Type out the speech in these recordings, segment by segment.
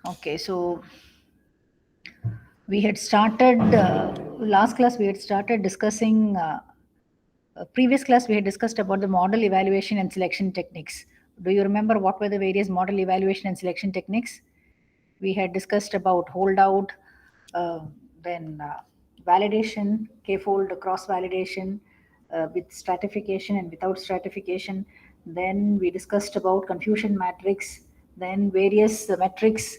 Okay, so we had started last class. We had started discussing. Previous class we had discussed about the model evaluation and selection techniques. Do you remember what were the various model evaluation and selection techniques? We had discussed about holdout, uh, then validation, k-fold cross validation, with stratification and without stratification. Then we discussed about confusion matrix, then various metrics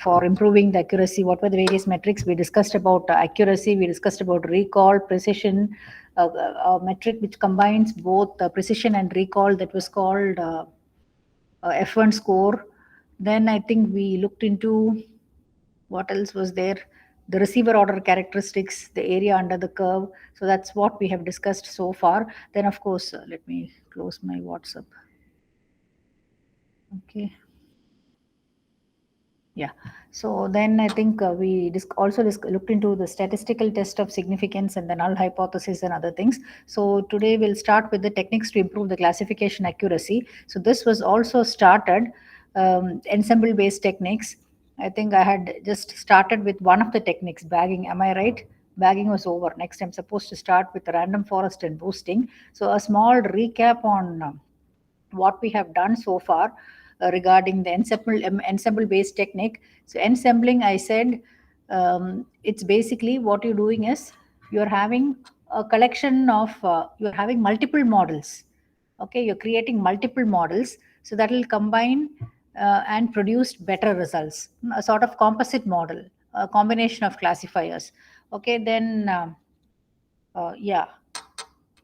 for improving the accuracy. What were the various metrics? We discussed about accuracy, we discussed about recall, precision, a metric which combines both precision and recall, that was called F1 score. Then I think we looked into what else was there, the receiver order characteristics, the area under the curve. So that's what we have discussed so far. Then of course, let me close my WhatsApp. Okay. Yeah. So then I think we also looked into the statistical test of significance and the null hypothesis and other things. So today we'll start with the techniques to improve the classification accuracy. So this was also started, ensemble based techniques. I think I had just started with one of the techniques, bagging. Am I right? Bagging was over. Next, I'm supposed to start with random forest and boosting. So a small recap on what we have done so far regarding the ensemble based technique. So ensembling, I said, it's basically what you're doing is you're having a collection of you're having multiple models. Okay, you're creating multiple models, so that will combine and produce better results, a sort of composite model, a combination of classifiers. Okay, then yeah,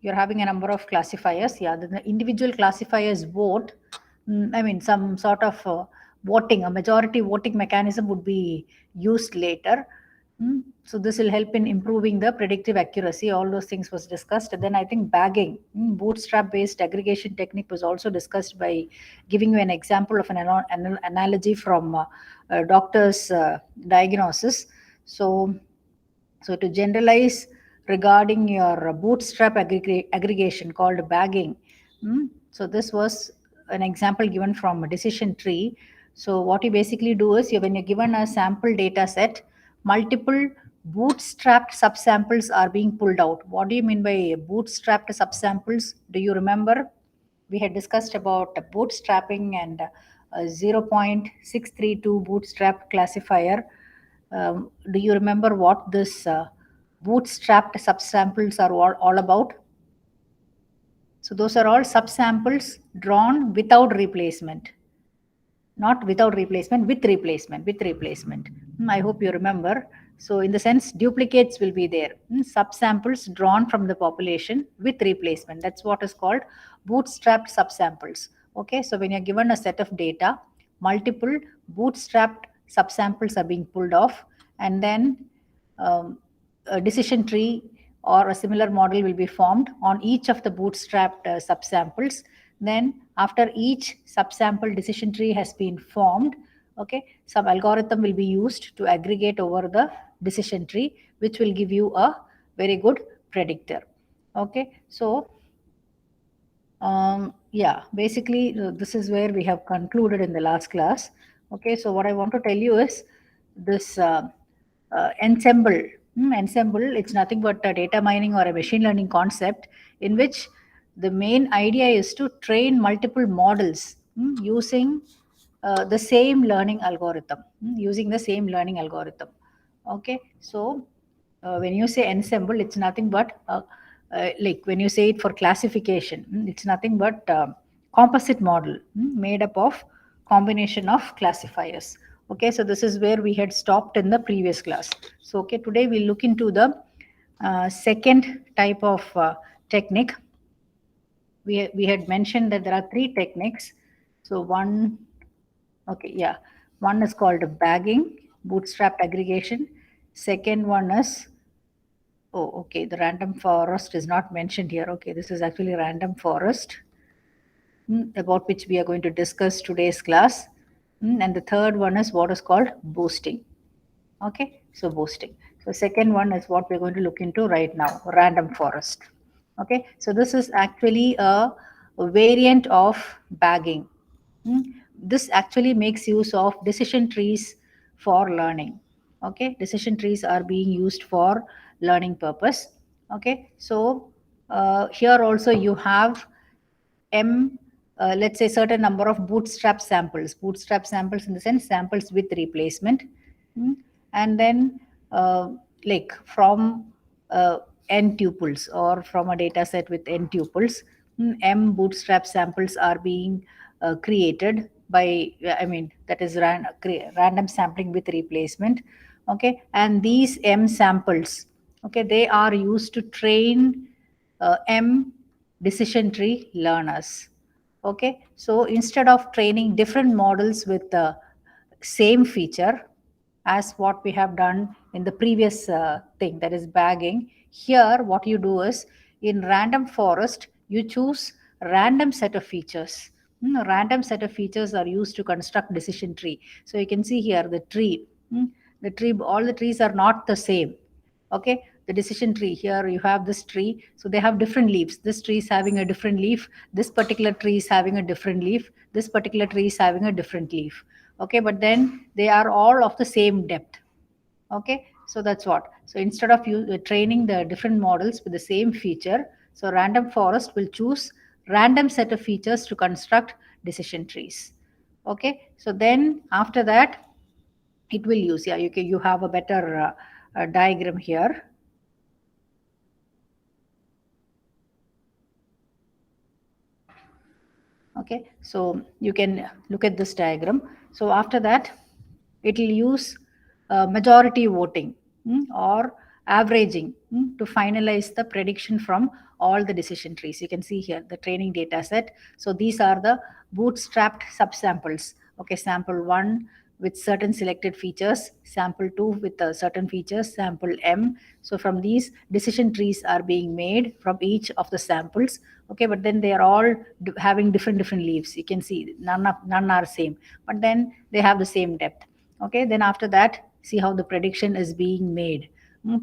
you're having a number of classifiers. Yeah, the individual classifiers vote. I mean, some sort of voting, a majority voting mechanism would be used later. So this will help in improving the predictive accuracy. All those things was discussed. And then I think bagging, bootstrap based aggregation technique was also discussed by giving you an example of an analogy from doctor's diagnosis. So to generalize regarding your bootstrap aggregation called bagging, so this was an example given from a decision tree. So what you basically do is when you're given a sample data set, multiple bootstrapped subsamples are being pulled out. What do you mean by bootstrapped subsamples? Do you remember? We had discussed about bootstrapping and 0.632 bootstrap classifier. Do you remember what this bootstrapped subsamples are all about? So those are all subsamples drawn without replacement. Not without replacement, with replacement, with replacement. I hope you remember. So in the sense, duplicates will be there. Subsamples drawn from the population with replacement. That's what is called bootstrapped subsamples. Okay, so when you're given a set of data, multiple bootstrapped subsamples are being pulled off, and then a decision tree or a similar model will be formed on each of the bootstrapped subsamples. Then after each subsample decision tree has been formed, okay, some algorithm will be used to aggregate over the decision tree, which will give you a very good predictor. Okay, so yeah, basically this is where we have concluded in the last class. Okay, so what I want to tell you is this ensemble. Ensemble, it's nothing but a data mining or a machine learning concept in which the main idea is to train multiple models using the same learning algorithm. Using the same learning algorithm. Okay, so when you say ensemble, it's nothing but like when you say it for classification, it's nothing but composite model made up of combination of classifiers. Okay, so this is where we had stopped in the previous class. So okay, today we'll look into the second type of technique. We had mentioned that there are three techniques. So one, okay, yeah, one is called bagging, bootstrap aggregation. Second one is, oh, okay, the random forest is not mentioned here. Okay, this is actually random forest, about which we are going to discuss today's class. And the third one is what is called boosting. Okay, so boosting. So second one is what we're going to look into right now, random forest. Okay, so this is actually a variant of bagging. this actually makes use of decision trees for learning. Okay, decision trees are being used for learning purpose. Okay, so here also you have M, let's say certain number of bootstrap samples in the sense samples with replacement. And then like from n tuples or from a data set with n tuples, M bootstrap samples are being created by, I mean, that is random sampling with replacement. Okay, and these M samples, okay, they are used to train M decision tree learners. Okay, so instead of training different models with the same feature as what we have done in the previous thing, that is bagging, here what you do is in random forest you choose random set of features. Random set of features are used to construct decision tree. So you can see here the tree. The tree, all the trees are not the same. Okay, the decision tree, here you have this tree, so they have different leaves. This tree is having a different leaf, this particular tree is having a different leaf, this particular tree is having a different leaf. Okay, but then they are all of the same depth. Okay, so that's what, so instead of you training the different models with the same feature, so random forest will choose random set of features to construct decision trees. Okay, so then after that it will use, yeah, you have a better diagram here. Okay, so you can look at this diagram. So after that it will use majority voting, or averaging, to finalize the prediction from all the decision trees. You can see here the training data set. So these are the bootstrapped subsamples. Okay, sample 1 with certain selected features, sample 2 with certain features, sample M. So from these, decision trees are being made from each of the samples. Okay, but then they are all having different leaves. You can see none are same, but then they have the same depth. Okay, then after that, see how the prediction is being made.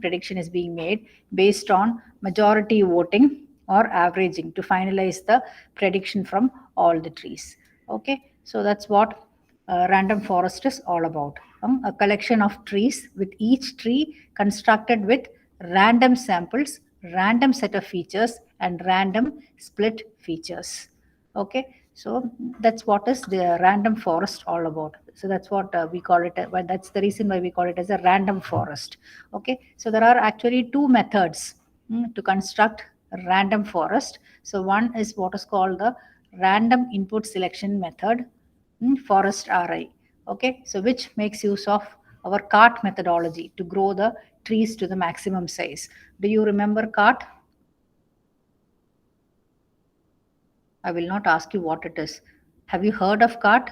Prediction is being made based on majority voting or averaging to finalize the prediction from all the trees. Okay, so that's what random forest is all about. A collection of trees with each tree constructed with random samples, random set of features, and random split features. Okay, so that's what is the random forest all about. So that's what we call it, well, that's the reason why we call it as a random forest. Okay, so there are actually two methods to construct a random forest. So one is what is called the random input selection method, forest RI. Okay, so which makes use of our cart methodology to grow the trees to the maximum size. Do you remember cart? I will not ask you what it is. Have you heard of cart?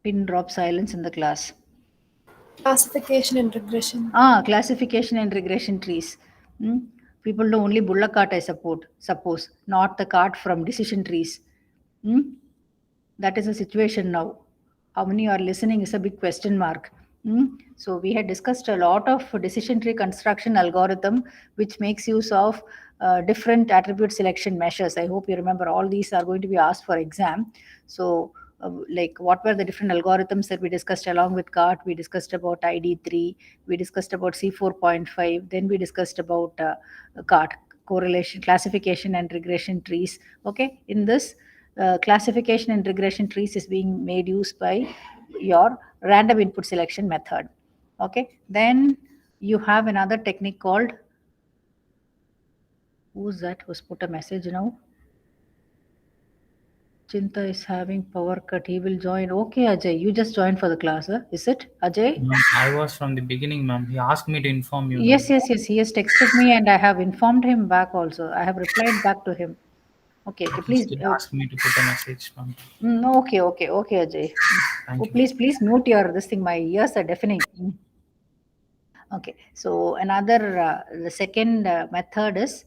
Pin drop silence in the class. Classification and regression. Classification and regression trees. Hmm? People know only bullock cart, I suppose, not the cart from decision trees. Hmm? That is the situation now. How many are listening is a big question mark. So we had discussed a lot of decision tree construction algorithm, which makes use of different attribute selection measures. I hope you remember all these are going to be asked for exam. So like what were the different algorithms that we discussed along with CART? We discussed about ID3, we discussed about C4.5, then we discussed about CART, correlation, classification and regression trees. Okay, in this classification and regression trees is being made use by your random input selection method. Okay, then you have another technique called, who's that who's put a message now? Chinta is having power cut. He will join. Okay, Ajay, you just joined for the class, huh? Is it, Ajay? Ma'am, I was from the beginning, ma'am. He asked me to inform you, Yes, ma'am. yes, yes. He has texted me and I have informed him back also. I have replied back to him. Okay, okay, He please. still asked me to put a message, ma'am. Okay, okay, okay, Ajay. Oh, Thank you. please mute your this thing. My ears are deafening. Okay, so the second method is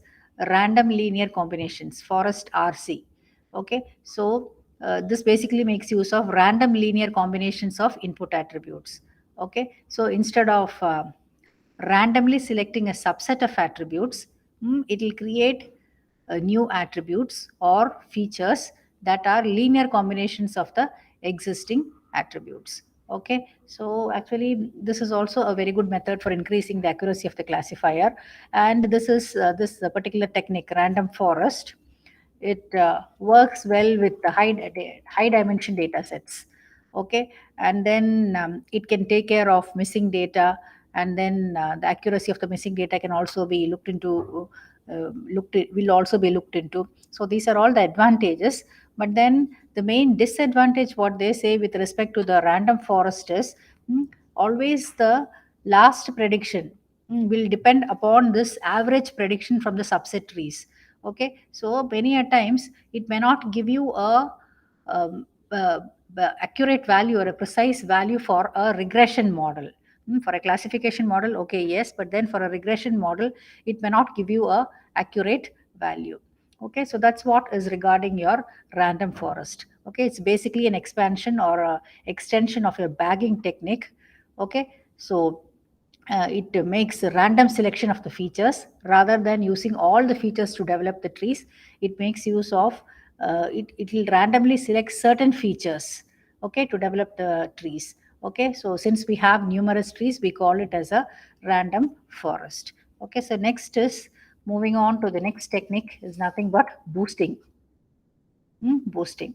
random linear combinations, forest RC. Okay, so this basically makes use of random linear combinations of input attributes. Okay, so instead of randomly selecting a subset of attributes, it will create new attributes or features that are linear combinations of the existing attributes. Okay, so actually this is also a very good method for increasing the accuracy of the classifier, and this is this particular technique, random forest. It works well with the high dimension data sets. Okay, and then it can take care of missing data, and then the accuracy of the missing data can also be looked into, will also be looked into. So these are all the advantages. But then the main disadvantage, what they say with respect to the random forest is, always the last prediction will depend upon this average prediction from the subset trees. Okay, so many a times it may not give you a um, uh, accurate value or a precise value for a regression model. For a classification model, okay, yes, but then for a regression model it may not give you a accurate value. Okay, so that's what is regarding your random forest. Okay, it's basically an expansion or a extension of your bagging technique. Okay, so it makes a random selection of the features rather than using all the features to develop the trees. It makes use of it will randomly select certain features, okay, to develop the trees. Okay, so since we have numerous trees, we call it as a random forest. Okay, so next is moving on to the next technique is nothing but boosting. Boosting.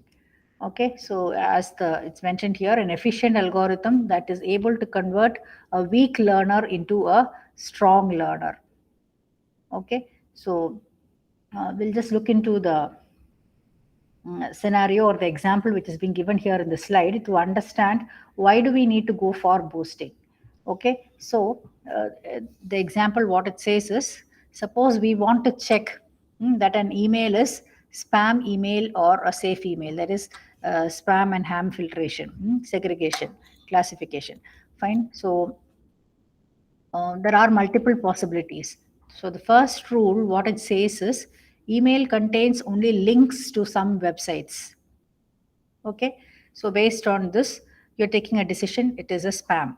Okay, so as it's mentioned here, an efficient algorithm that is able to convert a weak learner into a strong learner. Okay, so we'll just look into the scenario or the example which is being given here in the slide to understand why do we need to go for boosting. Okay, so the example what it says is, suppose we want to check that an email is spam email or a safe email, that is spam and ham filtration, segregation, classification. Fine, so there are multiple possibilities. So the first rule, what it says is, email contains only links to some websites. Okay, so based on this, you're taking a decision, it is a spam.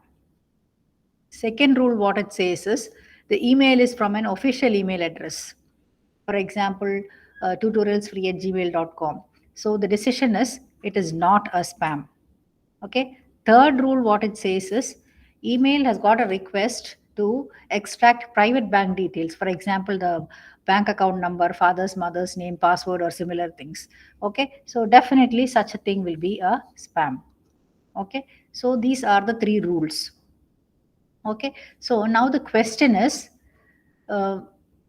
Second rule, what it says is, the email is from an official email address. For example, tutorialsfree@gmail.com. So the decision is, it is not a spam. Okay. Third rule, what it says is, email has got a request to extract private bank details. For example, the bank account number, father's, mother's name, password, or similar things. Okay. So definitely such a thing will be a spam. Okay. So these are the three rules. Okay. So now the question is, uh,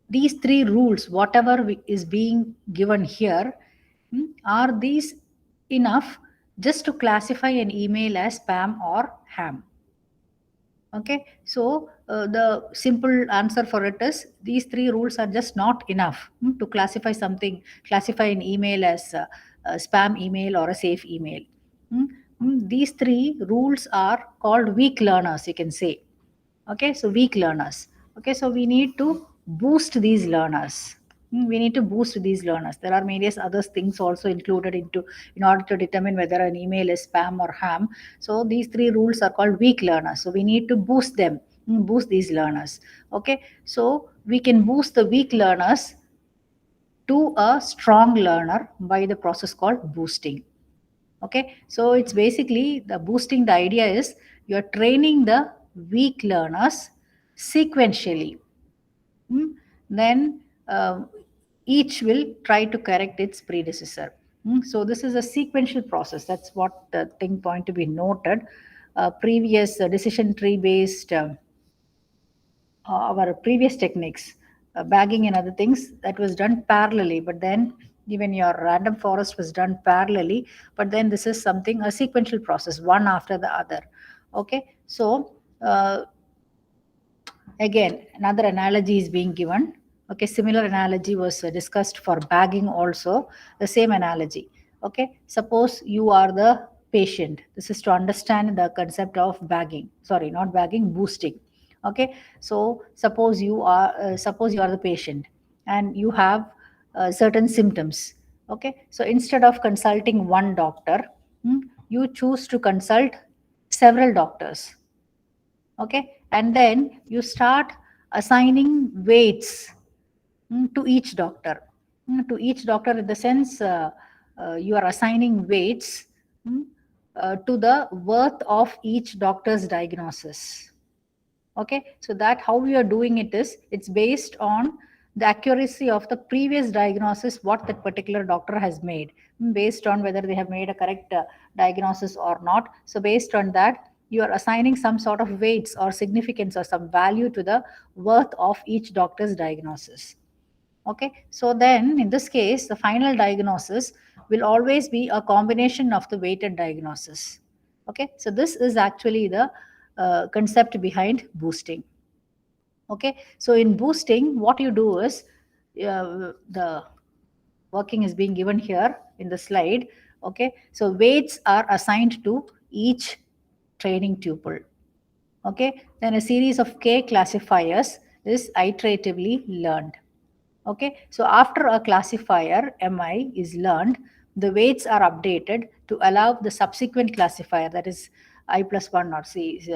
these three rules, whatever is being given here, are these enough just to classify an email as spam or ham? Okay, so the simple answer for it is, these three rules are just not enough to classify something, classify an email as a spam email or a safe email. These three rules are called weak learners, you can say. Okay, so weak learners. Okay, so we need to boost these learners. We need to boost these learners. There are various other things also included into, in order to determine whether an email is spam or ham. So these three rules are called weak learners, so we need to boost them, boost these learners. Okay, so we can boost the weak learners to a strong learner by the process called boosting. Okay, so it's basically the boosting. The idea is, you're training the weak learners sequentially. Then each will try to correct its predecessor. So this is a sequential process. That's what the thing point to be noted. Previous decision tree based our previous techniques, bagging and other things, that was done parallelly. But then even your random forest was done parallelly. But then this is something, a sequential process, one after the other. Okay, so again, another analogy is being given. Okay, similar analogy was discussed for bagging also, the same analogy. Okay, suppose you are the patient. This is to understand the concept of bagging. Sorry, not bagging, boosting. Okay, so suppose you are the patient and you have certain symptoms. Okay, so instead of consulting one doctor, you choose to consult several doctors. Okay, and then you start assigning weights to each doctor. to each doctor, in the sense you are assigning weights to the worth of each doctor's diagnosis. Okay, so that how we are doing it is, it's based on the accuracy of the previous diagnosis what that particular doctor has made, based on whether they have made a correct diagnosis or not. So based on that, you are assigning some sort of weights or significance or some value to the worth of each doctor's diagnosis. Okay, so then in this case, the final diagnosis will always be a combination of the weighted diagnosis. Okay, so this is actually the concept behind boosting. Okay, so in boosting, what you do is, the working is being given here in the slide. Okay, so weights are assigned to each training tuple. Okay, then a series of K classifiers is iteratively learned. Okay, so after a classifier Mi is learned, the weights are updated to allow the subsequent classifier, that is I plus 1 or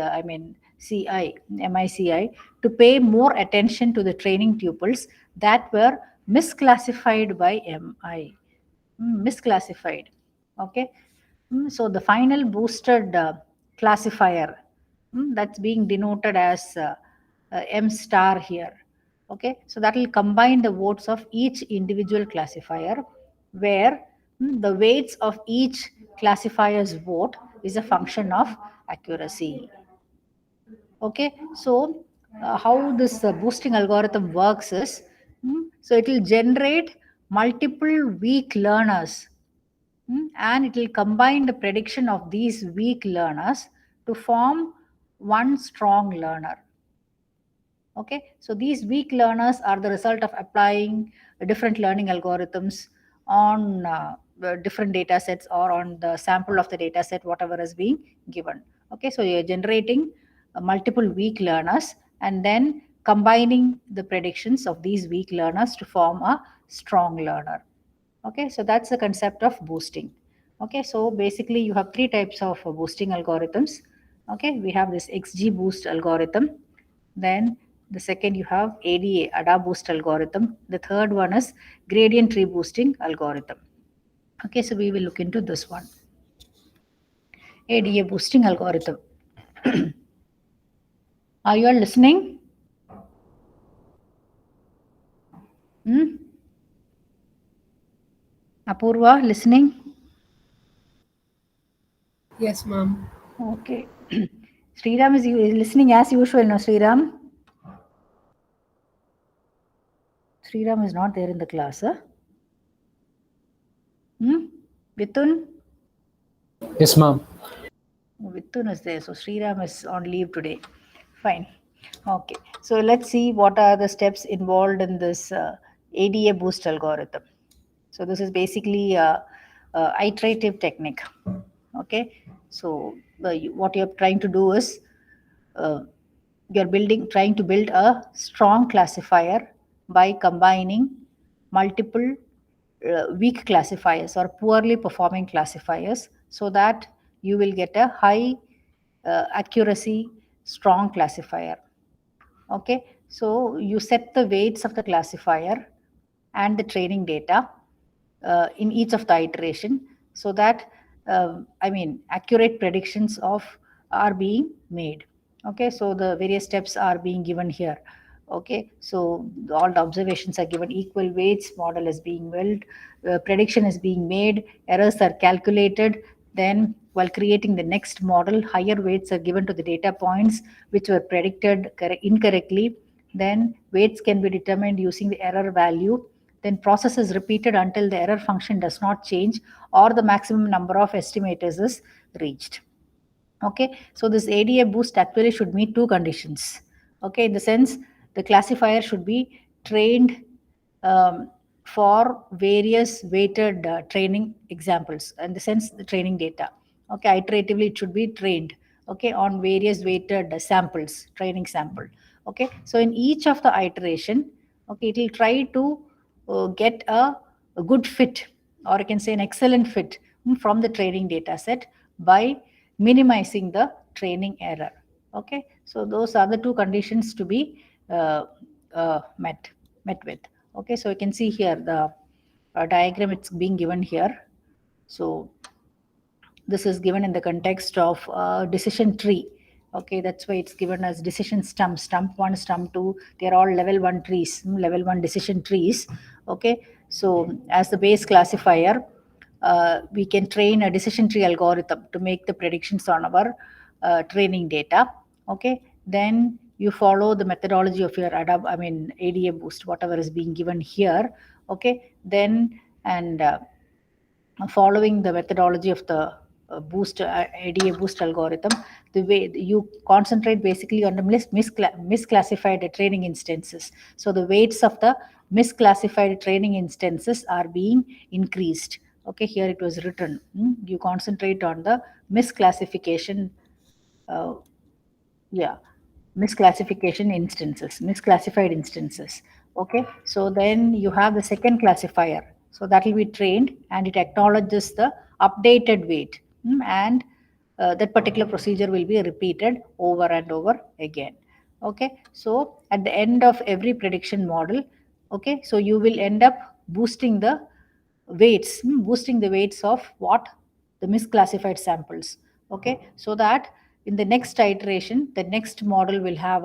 I mean Ci, MICI, to pay more attention to the training tuples that were misclassified by Mi. Misclassified. Okay, so the final boosted classifier, that's being denoted as M star here. Okay, so that will combine the votes of each individual classifier, where the weights of each classifier's vote is a function of accuracy. Okay, so how this boosting algorithm works is, so it will generate multiple weak learners, and it will combine the prediction of these weak learners to form one strong learner. Okay, so these weak learners are the result of applying different learning algorithms on the different data sets or on the sample of the data set, whatever is being given. Okay, so you're generating multiple weak learners and then combining the predictions of these weak learners to form a strong learner. Okay, so that's the concept of boosting. Okay, so basically you have three types of boosting algorithms. Okay, we have this XGBoost algorithm. Then the second you have ADA, AdaBoost algorithm. The third one is gradient tree boosting algorithm. Okay, so we will look into this one. ADA boosting algorithm. Are you all listening? Apurva, listening? Yes, ma'am. Okay. Sriram is listening as usual, no, Sriram? Sriram is not there in the class, huh? Vithun? Yes, ma'am. Vithun is there, so Sriram is on leave today. Fine. Okay, so let's see what are the steps involved in this ADA boost algorithm. So this is basically a iterative technique. Okay, so what you're trying to do is, you're trying to build a strong classifier by combining multiple weak classifiers or poorly performing classifiers, so that you will get a high accuracy strong classifier. Okay, so you set the weights of the classifier and the training data in each of the iteration, so that accurate predictions are being made. Okay, so the various steps are being given here. Okay, so all the observations are given, equal weights, model is being built, prediction is being made, errors are calculated. Then while creating the next model, higher weights are given to the data points which were predicted incorrectly. Then weights can be determined using the error value. Then process is repeated until the error function does not change or the maximum number of estimators is reached. Okay, so this ADA boost actually should meet two conditions. Okay, in the sense the classifier should be trained for various weighted training examples, in the sense the training data. Okay, iteratively it should be trained, okay, on various weighted samples, training sample. Okay, so in each of the iteration, okay, it will try to get a good fit, or you can say an excellent fit from the training data set by minimizing the training error. Okay, so those are the two conditions to be met with. Okay, so you can see here the diagram it's being given here. So this is given in the context of decision tree. Okay, that's why it's given as decision stump, stump 1, stump 2. They are all level 1 trees, level 1 decision trees. Okay, so as the base classifier, we can train a decision tree algorithm to make the predictions on our training data. Okay, then you follow the methodology of your ADA boost, whatever is being given here. Okay, then and following the methodology of the ADA boost algorithm, the way you concentrate basically on the misclassified training instances. So the weights of the misclassified training instances are being increased. Okay, here it was written. You concentrate on the misclassification. Misclassification instances, misclassified instances. Okay, so then you have the second classifier. So that will be trained and it acknowledges the updated weight, and that particular procedure will be repeated over and over again. Okay, so at the end of every prediction model, okay, so you will end up boosting the weights of what? The misclassified samples. Okay, so that in the next iteration, the next model will have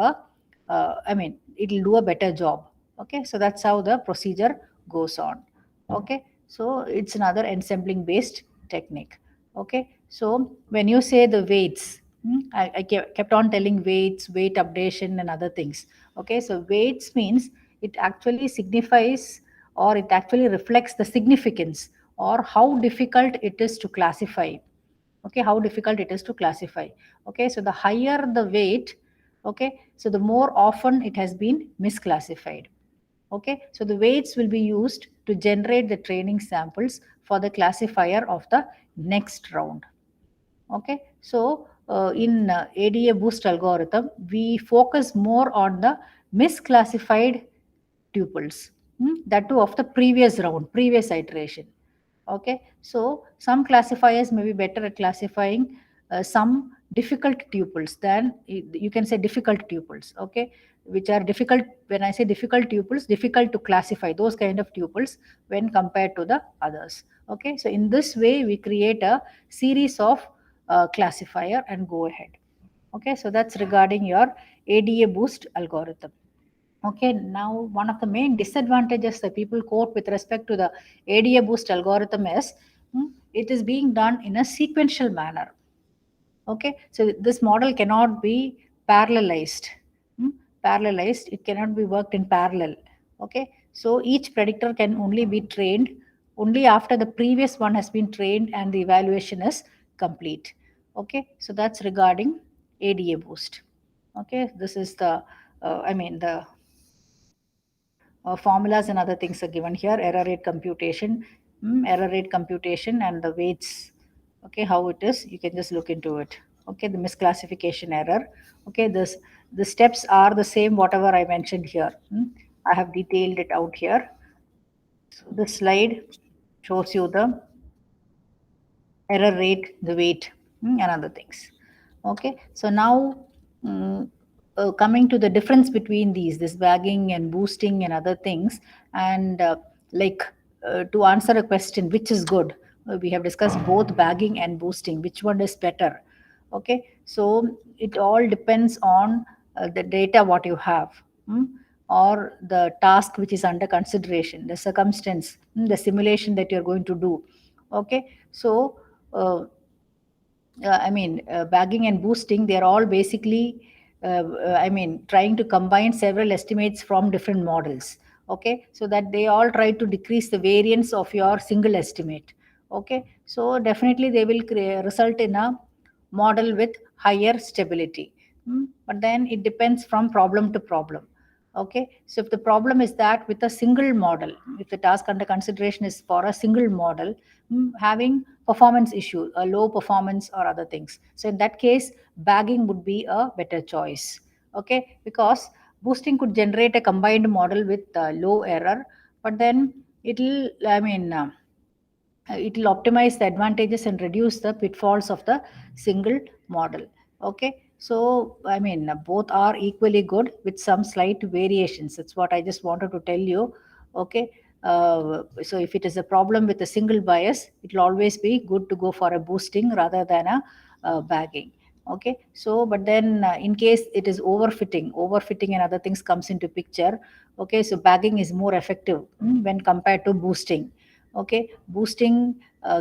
it'll do a better job. Okay, so that's how the procedure goes on. Okay, so it's another ensembling based technique. Okay, so when you say the weights, I kept on telling weights, weight updation, and other things. Okay, so weights means it actually signifies, or it actually reflects the significance or how difficult it is to classify. Okay, how difficult it is to classify. Okay, so the higher the weight, okay, so the more often it has been misclassified. Okay, so the weights will be used to generate the training samples for the classifier of the next round. Okay, so in ADA boost algorithm, we focus more on the misclassified tuples, that too of the previous round, previous iteration. Okay, so some classifiers may be better at classifying some difficult tuples than, you can say, difficult tuples. Okay, which are difficult. When I say difficult tuples, difficult to classify, those kind of tuples when compared to the others. Okay, so in this way we create a series of classifier and go ahead. Okay, so that's regarding your ADA boost algorithm. Okay, now one of the main disadvantages that people quote with respect to the ADA boost algorithm is it is being done in a sequential manner. Okay, so this model cannot be parallelized. Parallelized, it cannot be worked in parallel. Okay, so each predictor can only be trained only after the previous one has been trained and the evaluation is complete. Okay, so that's regarding ADA boost. Okay, this is the the formulas and other things are given here. Error rate computation, and the weights. Okay, how it is, you can just look into it. Okay, the misclassification error. Okay, the steps are the same whatever I mentioned here. I have detailed it out here. So this slide shows you the error rate, the weight, and other things. Okay, so now coming to the difference between this bagging and boosting and other things, and to answer a question, which is good? We have discussed both bagging and boosting. Which one is better? Okay, so it all depends on the data what you have, or the task which is under consideration, the circumstance, the simulation that you're going to do. Okay, so bagging and boosting, they're all basically trying to combine several estimates from different models. Okay, so that they all try to decrease the variance of your single estimate. Okay, so definitely they will result in a model with higher stability. But then it depends from problem to problem. Okay, so if the problem is that with a single model, if the task under consideration is for a single model, having performance issue, a low performance or other things, so in that case bagging would be a better choice. Okay, because boosting could generate a combined model with low error, but then it will optimize the advantages and reduce the pitfalls of the single model. Okay, so both are equally good with some slight variations. That's what I just wanted to tell you. Okay, So if it is a problem with a single bias, it will always be good to go for a boosting rather than a bagging. Okay, so but then in case it is overfitting and other things comes into picture. Okay, so bagging is more effective when compared to boosting. Okay, boosting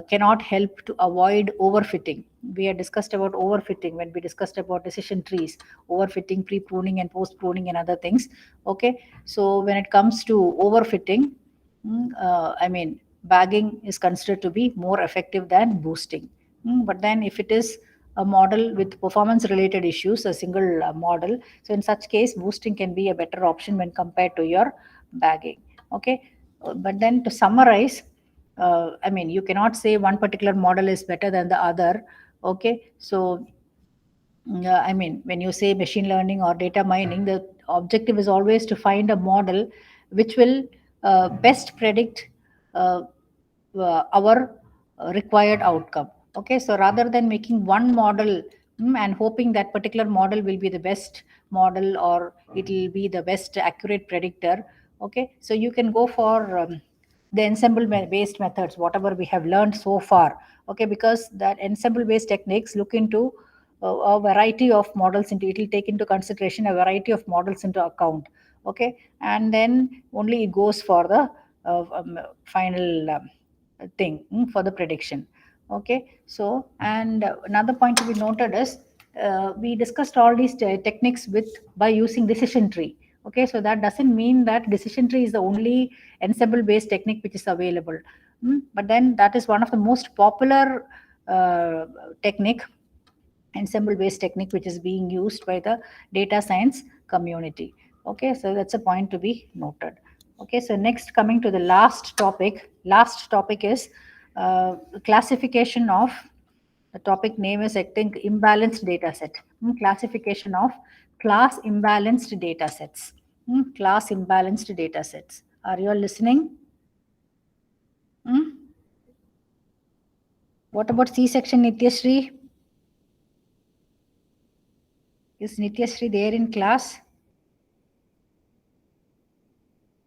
cannot help to avoid overfitting. We had discussed about overfitting when we discussed about decision trees, overfitting, pre-pruning and post-pruning and other things. Okay, so when it comes to overfitting, I mean, bagging is considered to be more effective than boosting. But then if it is a model with performance related issues, a single model, so in such case, boosting can be a better option when compared to your bagging. Okay, but then to summarize, I mean, you cannot say one particular model is better than the other. Okay, so I mean, when you say machine learning or data mining, the objective is always to find a model which will best predict uh, our required outcome. Okay, so rather than making one model and hoping that particular model will be the best model or it will be the best accurate predictor. Okay, so you can go for the ensemble based methods, whatever we have learned so far. Okay, because that ensemble based techniques look into a variety of models into, it will take into consideration a variety of models into account. Okay, and then only it goes for the final thing for the prediction. Okay, so and another point to be noted is we discussed all these techniques with by using decision tree. Okay, so that doesn't mean that decision tree is the only ensemble based technique which is available. But then that is one of the most popular technique, ensemble based technique, which is being used by the data science community. Okay, so that's a point to be noted. Okay, so next, coming to the last topic is classification of, the topic name is, I think, imbalanced data set. Classification of class imbalanced data sets. Class imbalanced data sets. Are you all listening? What about C-section, Nityashree? Is Nityashree there in class?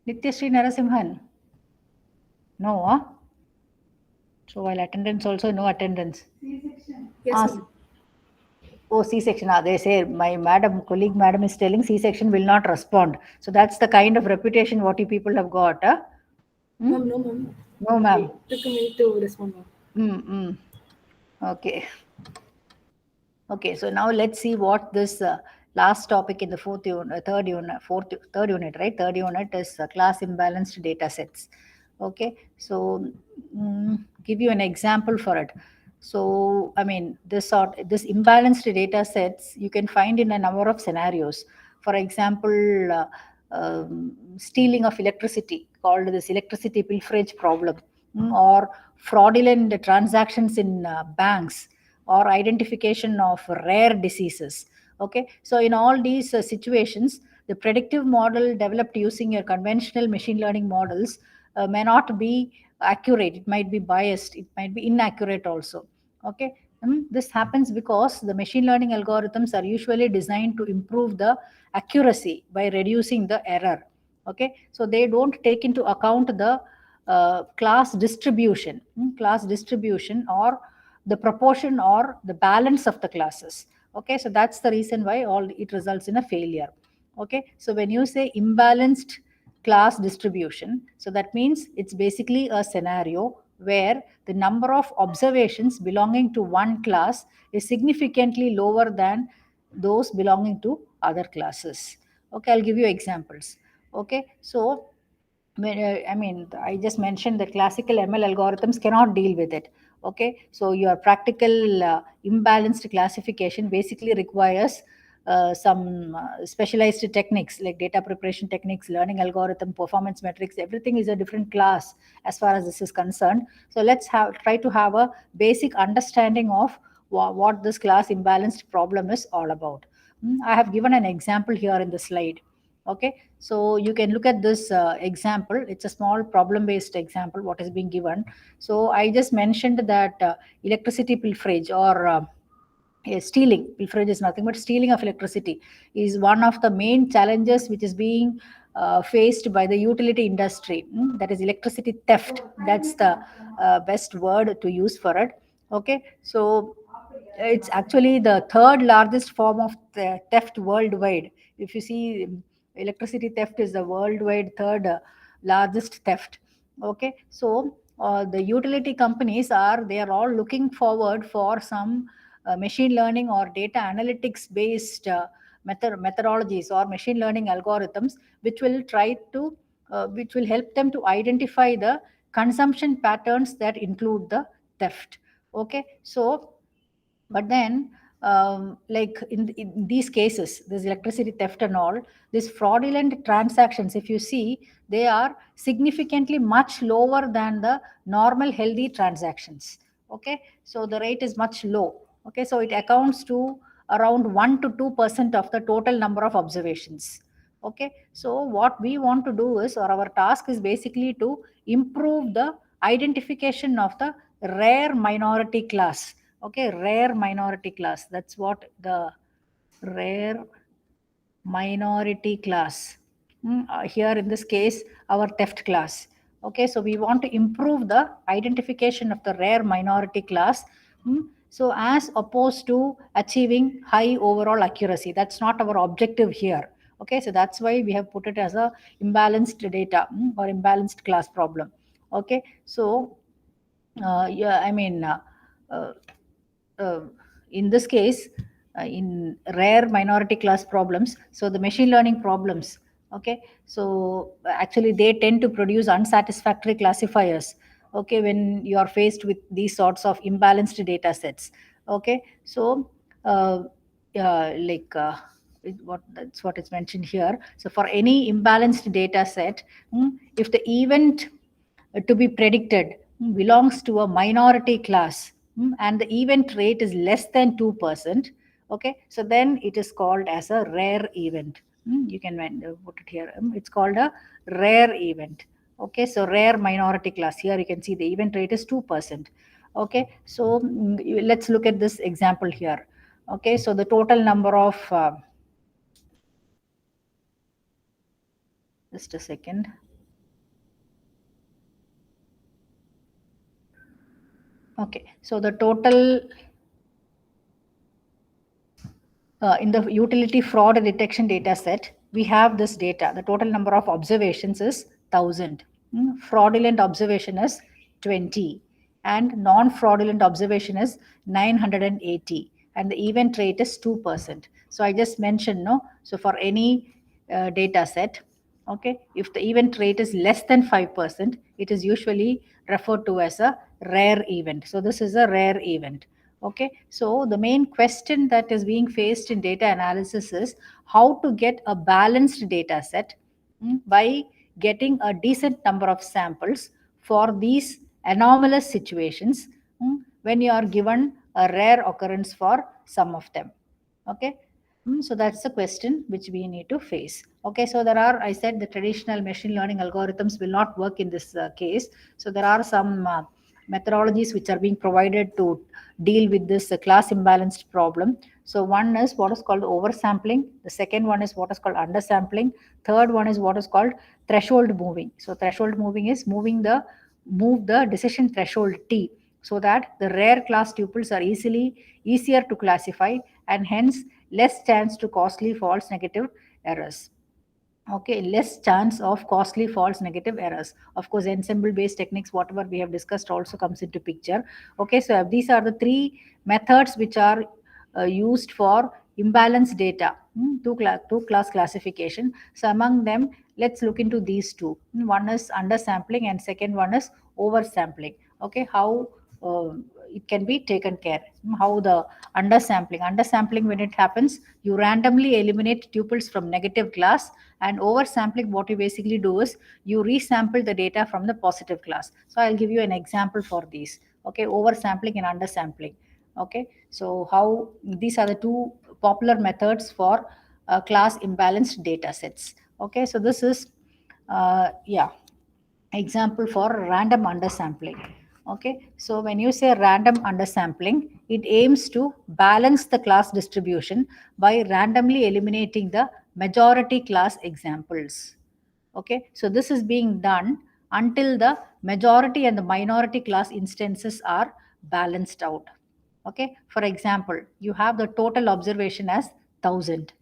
Nityashree Narasimhan? No, huh? So while attendance also, no attendance. Yes, ma'am. Oh, C-section. They say my colleague madam is telling C-section will not respond. So that's the kind of reputation what you people have got. Huh? Ma'am, no, ma'am. No, ma'am. It took me to respond, ma'am. Okay. Okay, so now let's see what this last topic in the third unit, right? Third unit is class imbalanced data sets. Okay, so give you an example for it. So, I mean, this imbalanced data sets you can find in a number of scenarios. For example, stealing of electricity, called this electricity pilferage problem, or fraudulent transactions in banks, or identification of rare diseases. Okay, so in all these situations, the predictive model developed using your conventional machine learning models may not be accurate. It might be biased, it might be inaccurate also. Okay, this happens because the machine learning algorithms are usually designed to improve the accuracy by reducing the error. Okay, so they don't take into account the class distribution, or the proportion or the balance of the classes. Okay, so that's the reason why all it results in a failure. Okay, so when you say imbalanced class distribution, so that means it's basically a scenario where the number of observations belonging to one class is significantly lower than those belonging to other classes. Okay, I'll give you examples. Okay, so I mean, I just mentioned that classical ML algorithms cannot deal with it. Okay, so your practical imbalanced classification basically requires some specialized techniques like data preparation techniques, learning algorithm, performance metrics. Everything is a different class as far as this is concerned. So let's try to have a basic understanding of what this class imbalanced problem is all about. I have given an example here in the slide. Okay, so you can look at this example. It's a small problem based example what is being given. So I just mentioned that electricity pilferage, or stealing pilferage is nothing but stealing of electricity, is one of the main challenges which is being faced by the utility industry. That is electricity theft. That's the best word to use for it. Okay, so it's actually the third largest form of theft worldwide. If you see, electricity theft is the worldwide third largest theft. Okay, so the utility companies are all looking forward for some machine learning or data analytics based methodologies or machine learning algorithms which will try to which will help them to identify the consumption patterns that include the theft. Okay, so but then like in these cases, this electricity theft and all, these fraudulent transactions, if you see, they are significantly much lower than the normal healthy transactions. Okay, so the rate is much low. Okay, so it accounts to around 1 to 2% of the total number of observations. Okay, so what we want to do is, or our task is basically to improve the identification of the rare minority class. Okay, rare minority class, that's what the rare minority class. Here in this case, our theft class. Okay, so we want to improve the identification of the rare minority class. So as opposed to achieving high overall accuracy, that's not our objective here. Okay, so that's why we have put it as a imbalanced data or imbalanced class problem. Okay, so yeah, I mean, in this case, in rare minority class problems, so the machine learning problems, okay, so actually they tend to produce unsatisfactory classifiers. Okay, when you are faced with these sorts of imbalanced data sets. Okay, so like that's what is mentioned here. So for any imbalanced data set, if the event to be predicted belongs to a minority class, and the event rate is less than 2%, okay, so then it is called as a rare event. You can put it here. It's called a rare event. Okay, so rare minority class. Here you can see the event rate is 2%. Okay, so let's look at this example here. Okay, so the total number of just a second. Okay, so the total in the utility fraud detection data set, we have this data. The total number of observations is 1000. Fraudulent observation is 20. And non-fraudulent observation is 980. And the event rate is 2%. So I just mentioned, no? So for any data set, okay, if the event rate is less than 5%, it is usually referred to as a rare event. So this is a rare event. Okay, so the main question that is being faced in data analysis is how to get a balanced data set by getting a decent number of samples for these anomalous situations when you are given a rare occurrence for some of them. Okay, so that's the question which we need to face. Okay, so there are, I said, the traditional machine learning algorithms will not work in this case. So there are some methodologies which are being provided to deal with this class imbalanced problem. So one is what is called oversampling. The second one is what is called undersampling. Third one is what is called threshold moving. So threshold moving is move the decision threshold T, so that the rare class tuples are easier to classify and hence less chance to costly false negative errors. Okay, less chance of costly false negative errors. Of course, ensemble based techniques, whatever we have discussed, also comes into picture. Okay, so these are the three methods which are used for imbalanced data, two class classification. So among them, let's look into these two. One is undersampling and second one is oversampling. Okay, how it can be taken care. How the undersampling, when it happens, you randomly eliminate tuples from negative class, and oversampling, what you basically do is you resample the data from the positive class. So I'll give you an example for these. Okay, oversampling and undersampling. Okay, so how these are the two popular methods for class imbalanced data sets. Okay, so this is example for random undersampling. Okay, so when you say random undersampling, it aims to balance the class distribution by randomly eliminating the majority class examples. Okay, so this is being done until the majority and the minority class instances are balanced out. Okay, for example, you have the total observation as 1000.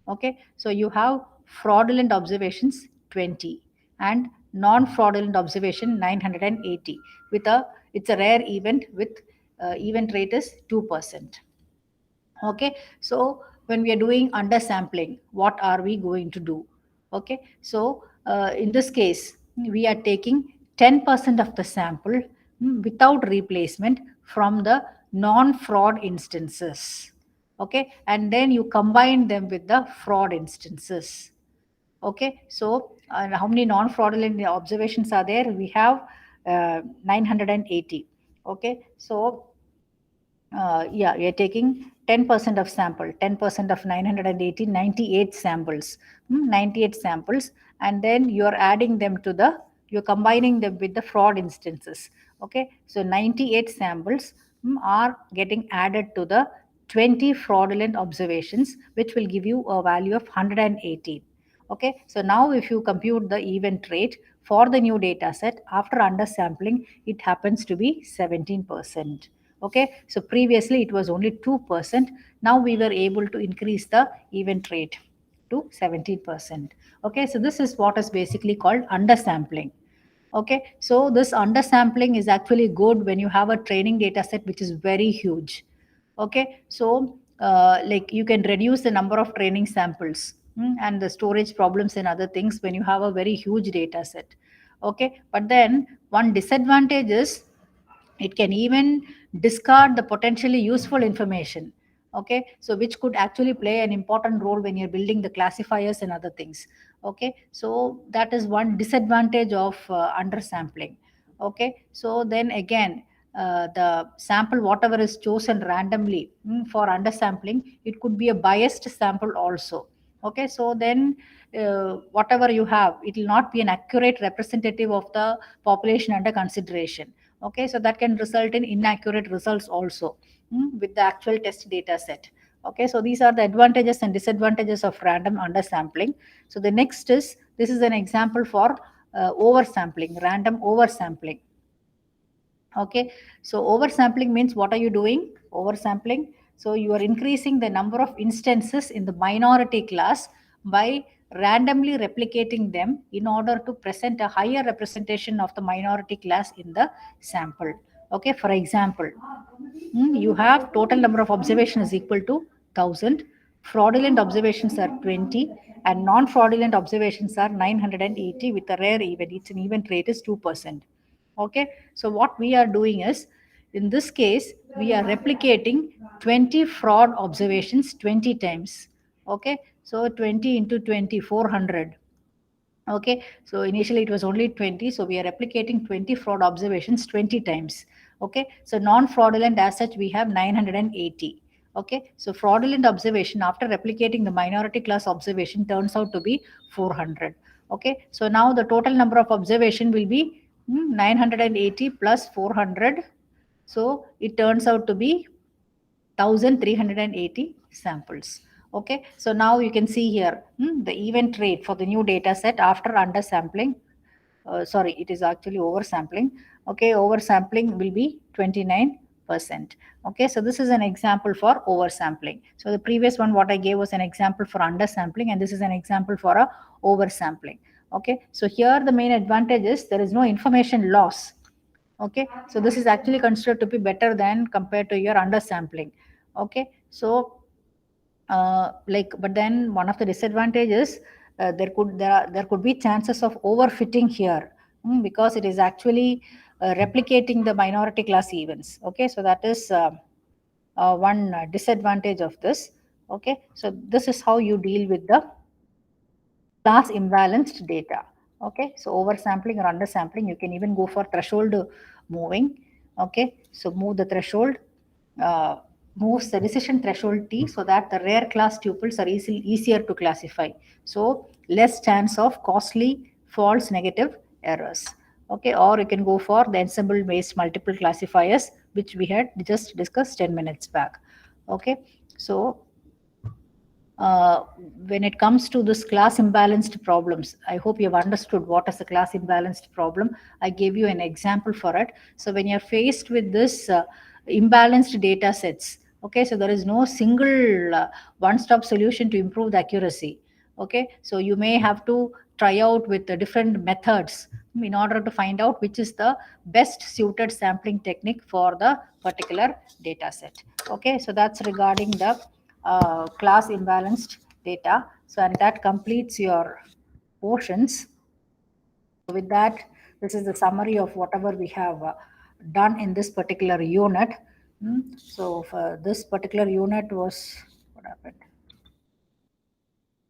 Okay, so you have fraudulent observations 20 and non-fraudulent observation 980 with a, it's a rare event with event rate is 2%. Okay, so when we are doing undersampling, what are we going to do? Okay, so in this case we are taking 10% of the sample without replacement from the non-fraud instances. Okay, and then you combine them with the fraud instances. Okay, so how many non-fraudulent observations are there? We have 980. Okay, so yeah, we are taking 10% of sample, 10% of 980, 98 samples, 98 samples, and then you're adding them to the, you're combining them with the fraud instances. Okay, so 98 samples are getting added to the 20 fraudulent observations, which will give you a value of 118. Okay, so now if you compute the event rate for the new data set after undersampling, it happens to be 17%. Okay, so previously it was only 2%. Now we were able to increase the event rate to 17%. Okay, so this is what is basically called undersampling. Okay, so this undersampling is actually good when you have a training data set which is very huge. Okay, so like you can reduce the number of training samples and the storage problems and other things when you have a very huge data set. Okay, but then one disadvantage is it can even discard the potentially useful information. Okay, so which could actually play an important role when you're building the classifiers and other things. Okay, so that is one disadvantage of undersampling. Okay, so then again, the sample whatever is chosen randomly for undersampling, it could be a biased sample also. Okay, so then whatever you have, it will not be an accurate representative of the population under consideration. Okay, so that can result in inaccurate results also with the actual test data set. Okay, so these are the advantages and disadvantages of random undersampling. So the next is, this is an example for oversampling, random oversampling. Okay, so oversampling means what are you doing? Oversampling, so you are increasing the number of instances in the minority class by randomly replicating them in order to present a higher representation of the minority class in the sample. Okay, for example, you have total number of observations is equal to 1000, fraudulent observations are 20, and non-fraudulent observations are 980 with a rare event. Its an event rate is 2%. Okay, so what we are doing is, in this case we are replicating 20 fraud observations 20 times. Okay, so 20 into 20, 400. Okay, so initially it was only 20, so we are replicating 20 fraud observations 20 times. Okay, so non-fraudulent as such we have 980. Okay, so fraudulent observation after replicating the minority class observation turns out to be 400. Okay, so now the total number of observation will be 980 plus 400, so it turns out to be 1380 samples. Okay, so now you can see here the event rate for the new data set after undersampling. Sorry, it is actually oversampling. Okay, oversampling will be 29%. Okay, so this is an example for oversampling. So the previous one what I gave was an example for undersampling, and this is an example for a oversampling. Okay, so here the main advantage is there is no information loss. Okay, so this is actually considered to be better than compared to your undersampling. Okay, so like, but then one of the disadvantages, there could be chances of overfitting here because it is actually replicating the minority class events. Okay, so that is one disadvantage of this. Okay, so this is how you deal with the class imbalanced data. Okay, so oversampling or undersampling, you can even go for threshold moving. Okay, so move the threshold, moves the decision threshold t, so that the rare class tuples are easier to classify. So less chance of costly false negative errors. Okay, or you can go for the ensemble based multiple classifiers, which we had just discussed 10 minutes back. Okay, so when it comes to this class imbalanced problems, I hope you have understood what is the class imbalanced problem. I gave you an example for it. So when you're faced with this imbalanced data sets, okay, so there is no single one-stop solution to improve the accuracy. Okay, so you may have to try out with the different methods in order to find out which is the best suited sampling technique for the particular data set. Okay, so that's regarding the class imbalanced data. So, and that completes your portions. With that, this is the summary of whatever we have done in this particular unit. So, for this particular unit was, what happened?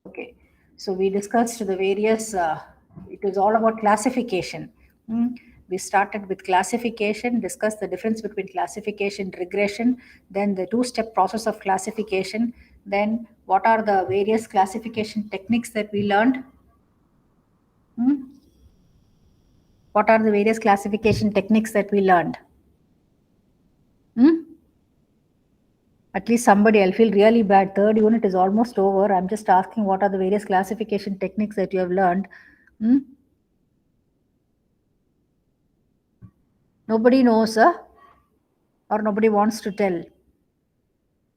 Okay, so we discussed the various, it was all about classification. We started with classification, discussed the difference between classification, regression, then the two-step process of classification, then what are the various classification techniques that we learned? What are the various classification techniques that we learned? At least somebody, I'll feel really bad. Third unit is almost over. I'm just asking what are the various classification techniques that you have learned. Nobody knows, or nobody wants to tell.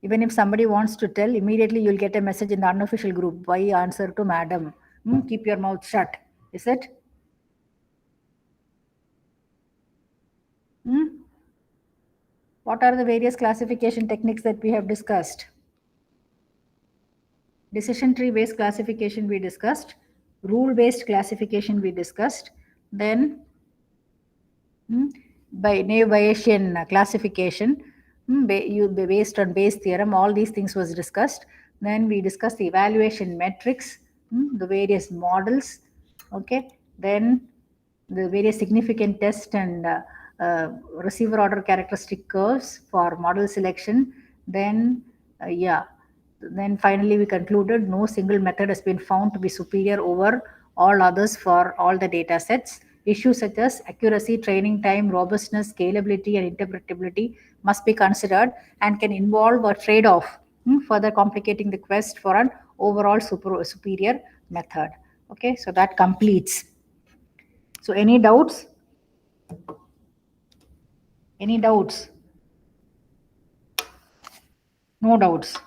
Even if somebody wants to tell, immediately you'll get a message in the unofficial group. Why answer to madam? Keep your mouth shut. Is it? What are the various classification techniques that we have discussed? Decision tree based classification we discussed. Rule based classification we discussed. Then by Bayesian classification, based on Bayes theorem, all these things was discussed. Then we discussed the evaluation metrics, the various models. Okay, then the various significant test and receiver order characteristic curves for model selection. Then then finally we concluded no single method has been found to be superior over all others for all the data sets. Issues such as accuracy, training time, robustness, scalability, and interpretability must be considered and can involve a trade-off, further complicating the quest for an overall superior method. Okay, so that completes. So any doubts? Any doubts? No doubts.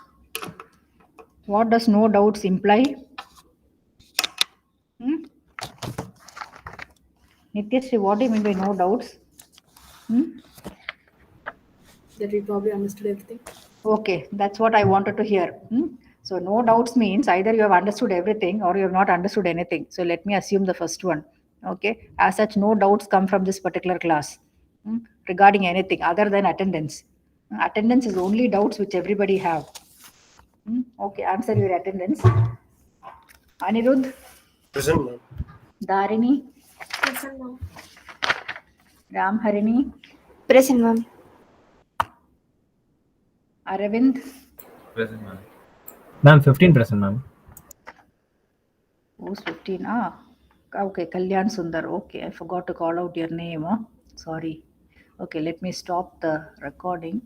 What does no doubts imply? Nityashree, what do you mean by no doubts? That we probably understood everything. Okay, that's what I wanted to hear. So no doubts means either you have understood everything or you have not understood anything. So let me assume the first one. Okay, as such, no doubts come from this particular class regarding anything other than attendance. Attendance is only doubts which everybody have. Okay, answer your attendance. Anirudh, Present, ma'am. Dharini, Present, ma'am. Ramharini, Present, ma'am. Aravind, Present, ma'am. Ma'am, 15%, ma'am. who's 15? Okay, Kalyan Sundar. Okay, I forgot to call out your name. Sorry. Okay, let me stop the recording.